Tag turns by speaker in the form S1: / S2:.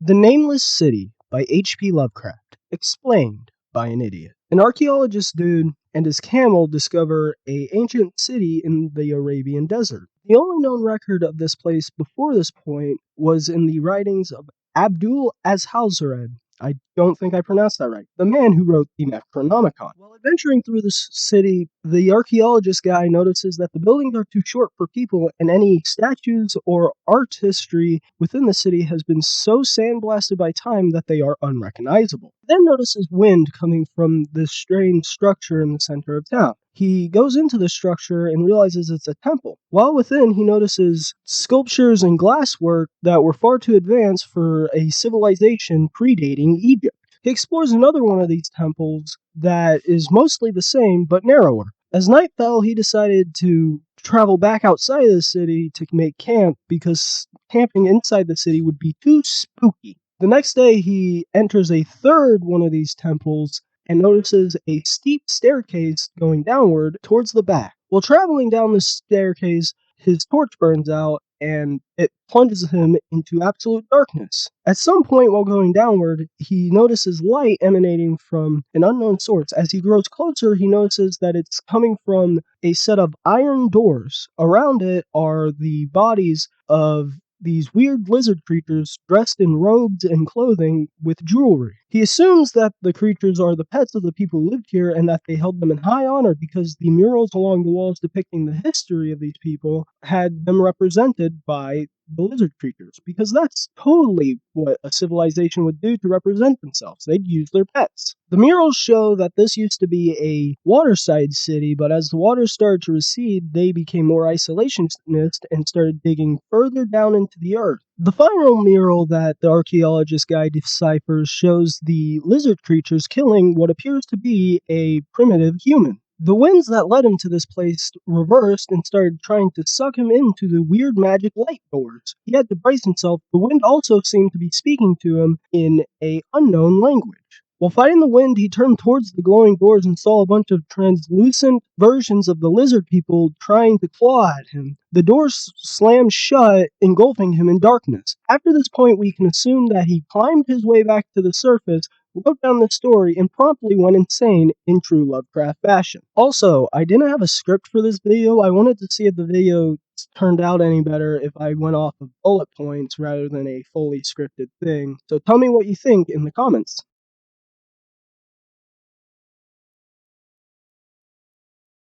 S1: The Nameless City by HP Lovecraft. Explained by an idiot. An archaeologist dude and his camel discover a ancient city in the Arabian desert. The only known record of this place before this point was in the writings of Abdul Azhalzared. I don't think I pronounced that right. The man who wrote the Necronomicon. While adventuring through this city, the archaeologist guy notices that the buildings are too short for people, and any statues or art history within the city has been so sandblasted by time that they are unrecognizable. He then notices wind coming from this strange structure in the center of town. He goes into the structure and realizes it's a temple. While within, he notices sculptures and glasswork that were far too advanced for a civilization predating Egypt. He explores another one of these temples that is mostly the same but narrower. As night fell, he decided to travel back outside of the city to make camp because camping inside the city would be too spooky. The next day, he enters a third one of these temples and notices a steep staircase going downward towards the back. While traveling down the staircase, his torch burns out and it plunges him into absolute darkness. At some point while going downward, he notices light emanating from an unknown source. As he grows closer, he notices that it's coming from a set of iron doors. Around it are the bodies of these weird lizard creatures dressed in robes and clothing with jewelry. He assumes that the creatures are the pets of the people who lived here and that they held them in high honor because the murals along the walls depicting the history of these people had them represented by the lizard creatures, because that's totally what a civilization would do to represent themselves. They'd use their pets. The murals show that this used to be a waterside city, but as the waters started to recede, they became more isolationist and started digging further down into the earth. The final mural that the archaeologist guy deciphers shows the lizard creatures killing what appears to be a primitive human. The winds that led him to this place reversed and started trying to suck him into the weird magic light doors. He had to brace himself. The wind also seemed to be speaking to him in an unknown language. While fighting the wind, he turned towards the glowing doors and saw a bunch of translucent versions of the lizard people trying to claw at him. The doors slammed shut, engulfing him in darkness. After this point, we can assume that he climbed his way back to the surface, wrote down the story, and promptly went insane in true Lovecraft fashion. Also, I didn't have a script for this video. I wanted to see if the video turned out any better if I went off of bullet points rather than a fully scripted thing. So tell me what you think in the comments.